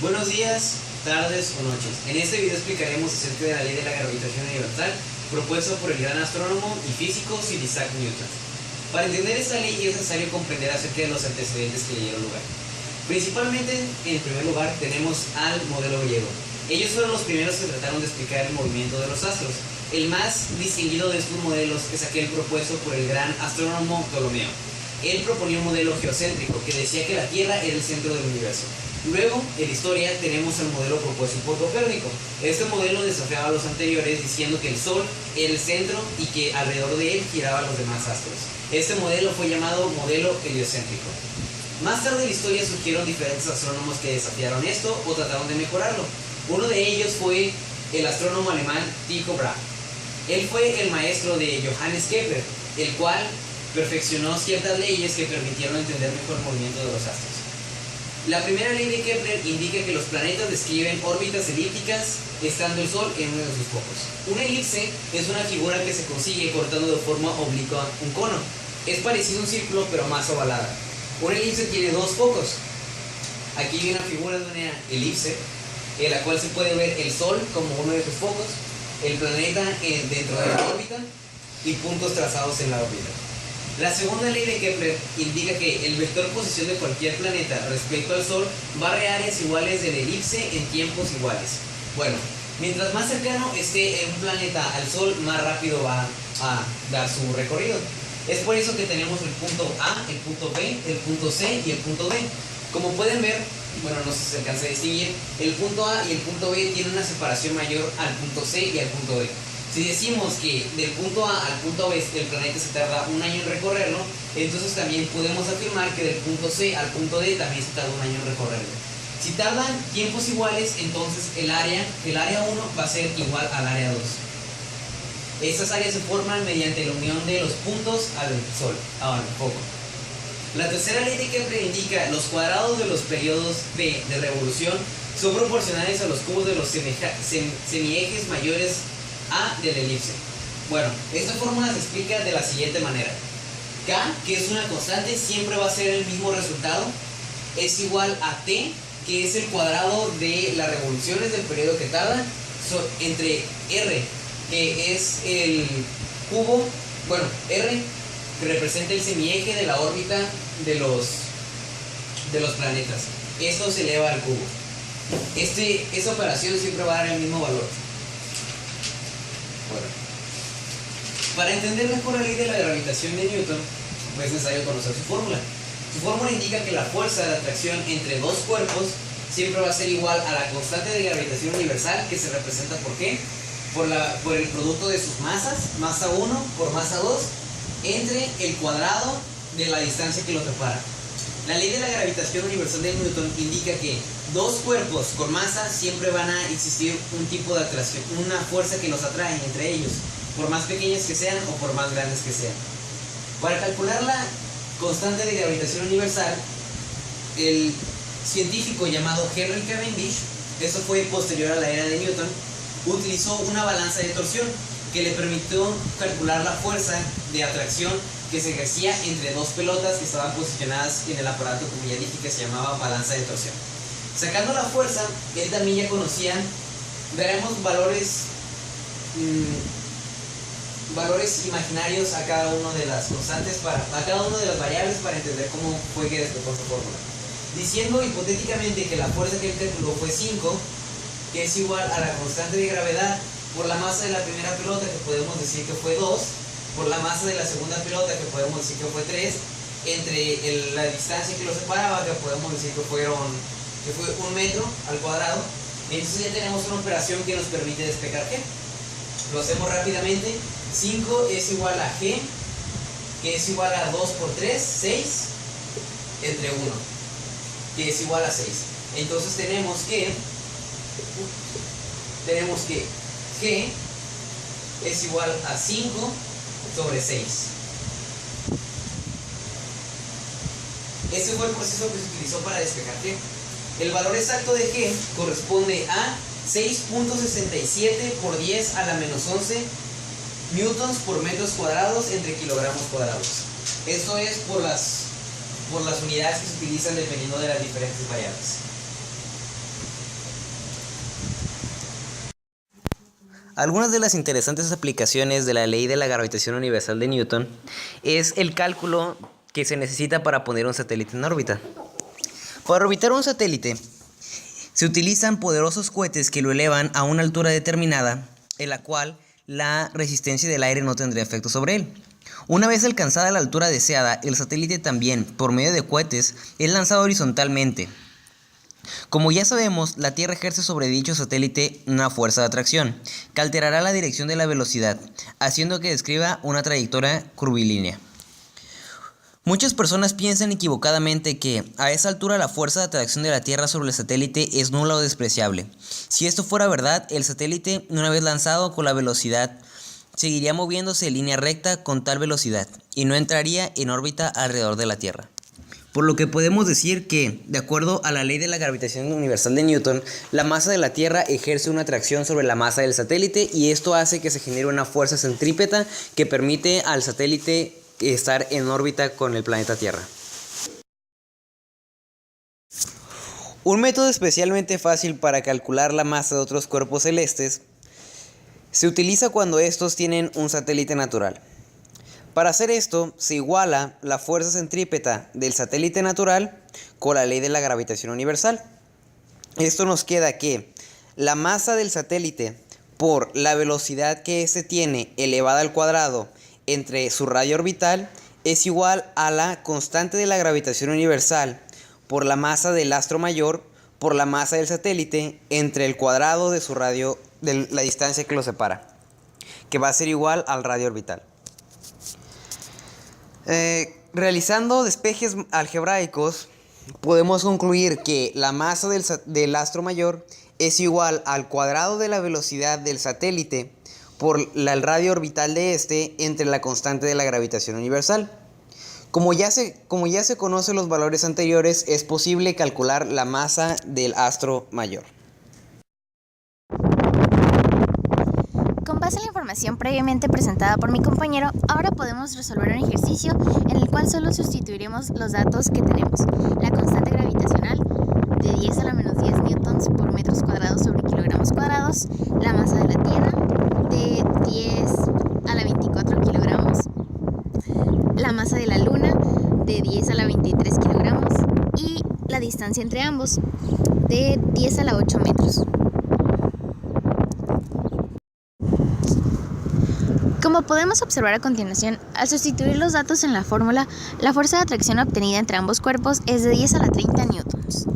Buenos días, tardes o noches. En este video explicaremos acerca de la ley de la gravitación universal propuesta por el gran astrónomo y físico Sir Isaac Newton. Para entender esta ley es necesario comprender acerca de los antecedentes que le dieron lugar. Principalmente, en primer lugar, tenemos al modelo griego. Ellos fueron los primeros que trataron de explicar el movimiento de los astros. El más distinguido de estos modelos es aquel propuesto por el gran astrónomo Ptolomeo. Él proponía un modelo geocéntrico que decía que la Tierra era el centro del universo. Luego, en la historia, tenemos el modelo propuesto por Copérnico. Este modelo desafiaba a los anteriores diciendo que el Sol era el centro y que alrededor de él giraban los demás astros. Este modelo fue llamado modelo heliocéntrico. Más tarde en la historia surgieron diferentes astrónomos que desafiaron esto o trataron de mejorarlo. Uno de ellos fue el astrónomo alemán Tycho Brahe. Él fue el maestro de Johannes Kepler, el cual perfeccionó ciertas leyes que permitieron entender mejor el movimiento de los astros. La primera ley de Kepler indica que los planetas describen órbitas elípticas estando el Sol en uno de sus focos. Una elipse es una figura que se consigue cortando de forma oblicua un cono. Es parecido a un círculo pero más ovalada. Una elipse tiene dos focos. Aquí hay una figura de una elipse en la cual se puede ver el Sol como uno de sus focos, el planeta dentro de la órbita y puntos trazados en la órbita. La segunda ley de Kepler indica que el vector posición de cualquier planeta respecto al Sol barre áreas iguales de la elipse en tiempos iguales. Bueno, mientras más cercano esté un planeta al Sol, más rápido va a dar su recorrido. Es por eso que tenemos el punto A, el punto B, el punto C y el punto D. Como pueden ver, bueno, no sé si se alcanza a distinguir, el punto A y el punto B tienen una separación mayor al punto C y al punto D. Si decimos que del punto A al punto B el planeta se tarda un año en recorrerlo, entonces también podemos afirmar que del punto C al punto D también se tarda un año en recorrerlo. Si tardan tiempos iguales, entonces el área 1 va a ser igual al área 2. Estas áreas se forman mediante la unión de los puntos al Sol, al foco. La tercera ley de Kepler indica los cuadrados de los periodos P de revolución son proporcionales a los cubos de los semiejes mayores A de la elipse. Bueno, esta fórmula se explica de la siguiente manera. K, que es una constante, siempre va a ser el mismo resultado, es igual a T, que es el cuadrado de las revoluciones del periodo que tarda, entre R, que es el cubo, bueno, R que representa el semieje de la órbita de los planetas. Esto se eleva al cubo. Esta operación siempre va a dar el mismo valor. Bueno, para entender mejor la ley de la gravitación de Newton, es necesario conocer su fórmula. Su fórmula indica que la fuerza de atracción entre dos cuerpos siempre va a ser igual a la constante de gravitación universal, que se representa por qué? Por el producto de sus masas, masa 1 por masa 2, entre el cuadrado de la distancia que los separa. La ley de la gravitación universal de Newton indica que dos cuerpos con masa siempre van a existir un tipo de atracción, una fuerza que los atrae entre ellos, por más pequeñas que sean o por más grandes que sean. Para calcular la constante de gravitación universal, el científico llamado Henry Cavendish, eso fue posterior a la era de Newton, utilizó una balanza de torsión que le permitió calcular la fuerza de atracción que se ejercía entre dos pelotas que estaban posicionadas en el aparato, como ya dije, que se llamaba balanza de torsión. Sacando la fuerza, él también ya conocía, veremos valores imaginarios a cada una de las constantes, a cada una de las variables, para entender cómo fue que despejó su fórmula. Diciendo hipotéticamente que la fuerza que él calculó fue 5, que es igual a la constante de gravedad por la masa de la primera pelota, que podemos decir que fue 2, por la masa de la segunda pelota, que podemos decir que fue 3, entre la distancia que los separaba, que podemos decir que fue 1 metro al cuadrado. Entonces ya tenemos una operación que nos permite despejar G. Lo hacemos rápidamente. 5 es igual a G, que es igual a 2 por 3, 6, entre 1, que es igual a 6. Entonces tenemos que G es igual a 5 sobre 6. Ese fue el proceso que se utilizó para despejar G. El valor exacto de G corresponde a 6.67 por 10 a la menos 11 newtons por metros cuadrados entre kilogramos cuadrados. Esto es por las unidades que se utilizan dependiendo de las diferentes variables. Algunas de las interesantes aplicaciones de la ley de la gravitación universal de Newton es el cálculo que se necesita para poner un satélite en órbita. Para orbitar un satélite se utilizan poderosos cohetes que lo elevan a una altura determinada en la cual la resistencia del aire no tendría efecto sobre él. Una vez alcanzada la altura deseada, el satélite también, por medio de cohetes, es lanzado horizontalmente. Como ya sabemos, la Tierra ejerce sobre dicho satélite una fuerza de atracción, que alterará la dirección de la velocidad, haciendo que describa una trayectoria curvilínea. Muchas personas piensan equivocadamente que, a esa altura, la fuerza de atracción de la Tierra sobre el satélite es nula o despreciable. Si esto fuera verdad, el satélite, una vez lanzado con la velocidad, seguiría moviéndose en línea recta con tal velocidad, y no entraría en órbita alrededor de la Tierra. Por lo que podemos decir que, de acuerdo a la ley de la gravitación universal de Newton, la masa de la Tierra ejerce una atracción sobre la masa del satélite y esto hace que se genere una fuerza centrípeta que permite al satélite estar en órbita con el planeta Tierra. Un método especialmente fácil para calcular la masa de otros cuerpos celestes se utiliza cuando estos tienen un satélite natural. Para hacer esto, se iguala la fuerza centrípeta del satélite natural con la ley de la gravitación universal. Esto nos queda que la masa del satélite por la velocidad que éste tiene elevada al cuadrado entre su radio orbital es igual a la constante de la gravitación universal por la masa del astro mayor por la masa del satélite entre el cuadrado de su radio, de la distancia que lo separa, que va a ser igual al radio orbital. Realizando despejes algebraicos, podemos concluir que la masa del astro mayor es igual al cuadrado de la velocidad del satélite por el radio orbital de este entre la constante de la gravitación universal. Como ya se conocen los valores anteriores, es posible calcular la masa del astro mayor. Con base en la información previamente presentada por mi compañero, ahora podemos resolver un ejercicio en el cual solo sustituiremos los datos que tenemos. La constante gravitacional de 10 a la menos 10 newtons por metros cuadrados sobre kilogramos cuadrados, la masa de la Tierra de 10 a la 24 kilogramos, la masa de la Luna de 10 a la 23 kilogramos y la distancia entre ambos de 10 a la 8 metros. Como podemos observar a continuación, al sustituir los datos en la fórmula, la fuerza de atracción obtenida entre ambos cuerpos es de 10 a la 30 newtons.